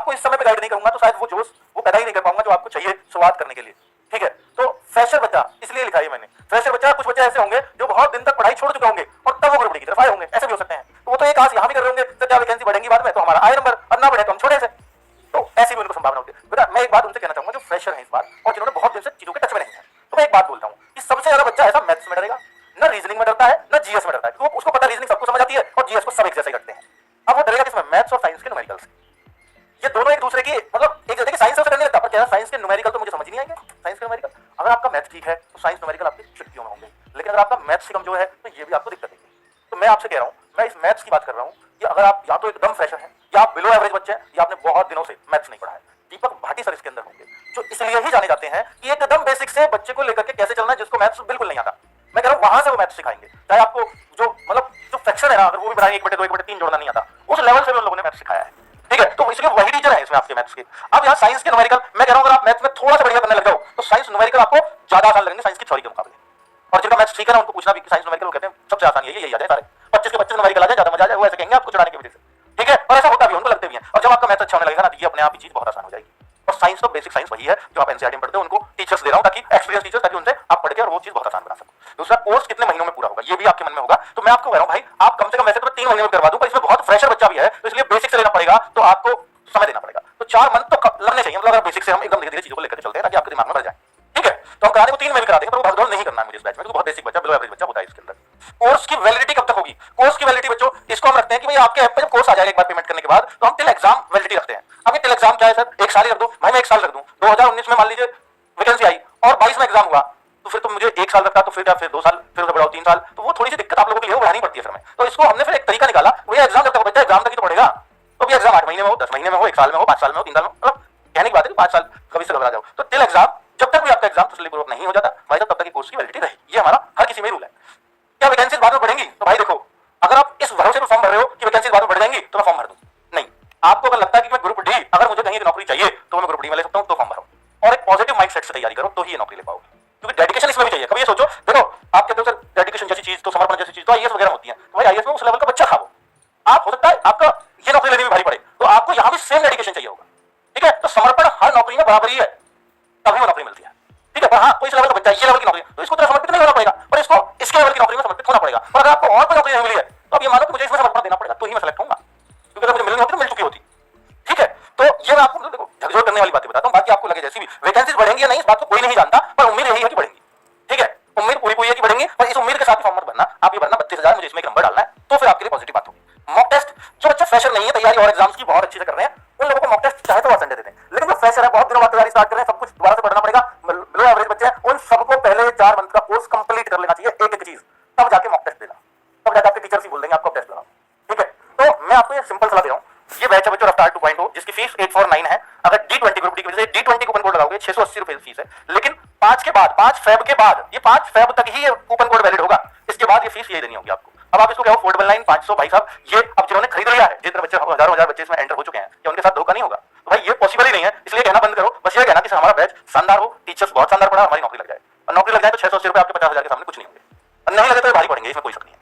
आपको इस समय पे गाइड नहीं करूंगा तो शायद वो जोश वो पैदा ही नहीं कर पाऊंगा जो आपको चाहिए शुरुआत करने के लिए। ठीक है, तो फ्रेशर बच्चा इसलिए लिखा है मैंने। फ्रेशर बच्चा, कुछ बच्चे ऐसे होंगे जो बहुत दिन तक पढ़ाई छोड़ चुके होंगे और तब वो ग्रुप डी की तरफ आए होंगे, ऐसे भी हो सकते हैं। तो वो तो एक आस यहाँ भी कर रहे होंगे तो क्या वैकेंसी बढ़ेंगी बाद में तो हमारा आए नंबर, और ना बढ़े तो हम छोड़े से, तो ऐसी भी उनको संभावना होती है। बेटा मैं एक बात उनसे कहना चाहूंगा जो फ्रेशर है इस बार और जिन्होंने बहुत दिन से चीजों के टच में नहीं है, तो मैं एक बात बोलता हूँ कि सबसे ज्यादा बच्चा ऐसा मैथ्स में डरेगा, ना रीजनिंग में डरता है ना जीएस में डरता है, क्योंकि उसको पता रीजनिंग सबको समझ आती है और जीएस को सब एक जैसे करते हैं। अब वो डरेगा किसमें? मैथ्स और साइंस के न्यूमेरिकल से। ये दोनों एक दूसरे की मतलब एक जैसे साइंस से करने लगता है, पर क्या साइंस के न्यूमेरिकल तो मुझे समझ नहीं आएंगे। साइंस के न्यूमेरिकल, अगर आपका मैथ्स ठीक है तो साइंस न्यूमेरिकल आपकी चुटकियों में होंगे, लेकिन अगर आपका मैथ्स से कमजोर है तो ये भी आपको दिक्कत देगी। तो मैं आपसे कह रहा हूं, मैं इस मैथ्स की बात कर रहा हूं कि अगर आप या तो एकदम फ्रेशर हैं या आप बिलो एवरेज बच्चे हैं या आपने बहुत दिनों से मैथ्स नहीं पढ़ा है, दीपक भाटी सर इसके अंदर होंगे, जो इसलिए ही जाने जाते हैं कि एकदम बेसिक से बच्चे को लेकर के कैसे चलना है जिसको मैथ्स बिल्कुल नहीं आता। मैं कह रहा हूं वहां से वो मैथ्स सिखाएंगे, चाहे आपको जो मतलब जो फ्रैक्शन है ना, अगर वो भी बनाएंगे 1/2 1/3 जोड़ना नहीं आता, उस लेवल से भी उन लोगों ने मैथ्स सिखाया है। ठीक है, तो इसलिए वही टीचर है इसमें आपके मैथ्स के। अब यहाँ साइंस के न्यूमेरिकल, मैं कह रहा हूं अगर आप मैथ्स में थोड़ा सा बढ़िया करने लग जाओ तो साइंस न्यूमेरिकल आपको ज्यादा आसान लगेंगे साइंस की थ्योरी के मुकाबले। और जिनका मैथ्स ठीक है ना उनको पूछना भी कि साइंस न्यूमेरिकल वो कहते हैं सबसे आसान यही आ जाए, सारे 25 के 25 न्यूमेरिकल आ जाए, ज्यादा मजा आ जाए, वो ऐसे कहेंगे आपको चढ़ाने की वजह से। ठीक है, और ऐसा होता भी उनको लगते भी है। और जब आपका मैथ्स अच्छा होने लगेगा ना तो ये अपने आप ही चीज बहुत आसान हो जाएगी। और साइंस तो बेसिक साइंस वही है जो आप एनसीईआरटी में पढ़ते हो, उनको टीचर्स दे रहा हूं ताकि एक्सपीरियंस टीचर्स, ताकि उनसे आप पढ़ के और वो चीज बहुत आसान बना सको। दूसरा, कोर्स कितने महीनों में पूरा होगा ये भी आपके मन में होगा, तो मैं आपको कह रहा हूं भाई आप कम से कम वैसे तो 3 महीने में करवा दूं, पर इसमें बहुत फ्रेशर बच्चा भी है तो इसलिए बेसिक से लेना पड़ेगा, तो आपको समय देना पड़ेगा। तो 4 मंथ तो लगने चाहिए, मतलब अगर बेसिक से हम एकदम धीरे धीरे चीजों को लेकर चलते हैं ताकि आपके दिमाग में भर जाए। ठीक है, तो हम कराने को 3 में भी करा देंगे, पर वो भागदौड़ नहीं करना है मुझे इस बैच में, क्योंकि बहुत बेसिक बच्चा, बिलो एवरेज बच्चा होता है इसके अंदर। कोर्स की वैलिडिटी कब तक होगी? कोर्स की वैलिडिटी बच्चों इसको हम रखते हैं कि भाई आपके ऐप पे जब कोर्स आ जाएगा एक बार पेमेंट करने के बाद, तो हम टिल एग्जाम वैलिडिटी रखते हैं। अब ये टिल एग्जाम क्या है सर? 1 साल ही रख दो भाई, मैं 1 साल रख दूं, 2019 में मान लीजिए वैकेंसी आई और 22 में एग्जाम हुआ, तो फिर तो मुझे 1 साल रखता, तो फिर क्या, फिर 2 साल, फिर उसे बढ़ाओ 3 साल, तो वो थोड़ी सी दिक्कत आप लोगों के लिए बढ़ानी पड़ती है फिर में। तो इसको हमने फिर एक तरीका निकाला, वो ये एग्जाम जब तक बच्चा एग्जाम तक ही तो पढ़ेगा, तो भी एग्जाम 8 महीने में हो, 10 महीने में हो, 1 साल में हो, 5 साल में हो, 3 साल में हो, मतलब कहने की बात है कि 5 साल कभी से घबरा जाओ, तो टिल एग्जाम जब तक भी आपका एग्जाम तसल्लीपूर्वक नहीं हो जाता भाई तब तक की कोर्स की वैलिडिटी रहेगी। ये हमारा हर किसी में रूल है। क्या वैकेंसी बाद में बढ़ेंगी? तो भाई देखो, अगर आप इस भरोसे पर फॉर्म भर रहे हो कि वैकेंसी बाद में बढ़ जाएंगी तो मैं फॉर्म भर दूं, नहीं। आपको अगर लगता है कि मैं ग्रुप डी, अगर मुझे कहीं की नौकरी चाहिए तो मैं ग्रुप डी में ले सकता हूं, तो फॉर्म भरो और एक पॉजिटिव माइंडसेट से तैयारी करो, तो ही ये नौकरी ले पाओगे। क्योंकि डेडिकेशन इसमें भी चाहिए। कभी ये सोचो, देखो आप कहते हो सर डेडिकेशन जैसी चीज तो, समर्पण जैसी चीज तो आईएएस वगैरह होती है, तो भाई आईएएस में उस लेवल का बच्चा था वो, आप हो सकता है आपका ये नौकरी लेने में भारी पड़े, तो आपको यहां भी सेम डेडिकेशन चाहिए होगा। ठीक है, तो समर्पण हर नौकरी में बराबर ही है, तभी वो नौकरी मिलती है। ठीक है, पर हाँ कोई इस लेवल का बच्चा, ये लेवल की नौकरी, तो इसको तरह समर्पित नहीं होना पड़ेगा, पर इसको इसके लेवल की नौकरी में समर्पित होना पड़ेगा। और अगर आपको और कोई नौकरी नहीं मिली है तो आप ये मानो कि मुझे इसमें समर्पण देना पड़ेगा, तो ही मैं सेलेक्ट होऊंगा, क्योंकि अगर मुझे मिलनी होती तो मिल चुकी होती। ठीक है, तो ये मैं आपको देखो झकझोर करने वाली बातें बताता हूं, बाकी आपको लगे जैसी भी वैकेंसीज बढ़ेंगी या नहीं इस बात को कोई नहीं जानता, पर उम्मीद यही है कि बढ़ेंगी। ठीक है, उम्मीद पूरी है कि बढ़ेंगी, पर इस उम्मीद के साथ फॉर्म मत भरना, आप ये भरना 32,000 मुझे इसमें एक नंबर डालना है, तो फिर आपके लिए पॉजिटिव बात होगी। मॉक टेस्ट, जो बच्चे फ्रेशर नहीं है, तैयारी और एग्जाम्स की बहुत अच्छी से कर रहे हैं, उन लोगों को मॉक टेस्ट चाहे तो संडे देते हैं, लेकिन जो फ्रेशर है बहुत दिनों बाद तैयारी स्टार्ट कर रहे हैं, सब कुछ दोबारा से पढ़ना पड़ेगा, बिलो एवरेज बच्चे हैं, उन सबको पहले 4 मंथ का कोर्स कंप्लीट कर लेना चाहिए, एक एक चीज, तब जाके मॉक टेस्ट देना, तब जाके आपके टीचर्स ही बोल देंगे आपको टेस्ट लगाओ। ठीक है, तो मैं आपको ये सिंपल सलाह दे रहा हूं, ये बैच है बच्चों रफ्तार 2.0 जिसकी फीस 849 है। अगर D20 ग्रुप डी की वजह से D20 कूपन कोड लगाओगे 680 रुपए फीस है, लेकिन 5 के बाद, 5 फेब के बाद, ये 5 फेब तक ही ये कूपन कोड वैलिड होगा, इसके बाद ये फीस यही देनी होगी आपको। अब आप इसको क्या हो 499 500, भाई साहब ये अब जिन्होंने खरीद लिया है, जितने बच्चे हजारों हजार बच्चे इसमें एंटर हो चुके हैं, क्या उनके साथ धोखा नहीं होगा? तो भाई ये पॉसिबल ही नहीं है, इसलिए कहना बंद करो, बस ये कहना कि हमारा बैच शानदार हो, टीचर्स बहुत शानदार पढ़ा, हमारी नौकरी लग जाए, और नौकरी लग जाए तो 680 रुपए आपके 50,000 के सामने कुछ नहीं होंगे, और नहीं लगे तो भारी पड़ेंगे, इसमें कोई शक नहीं है।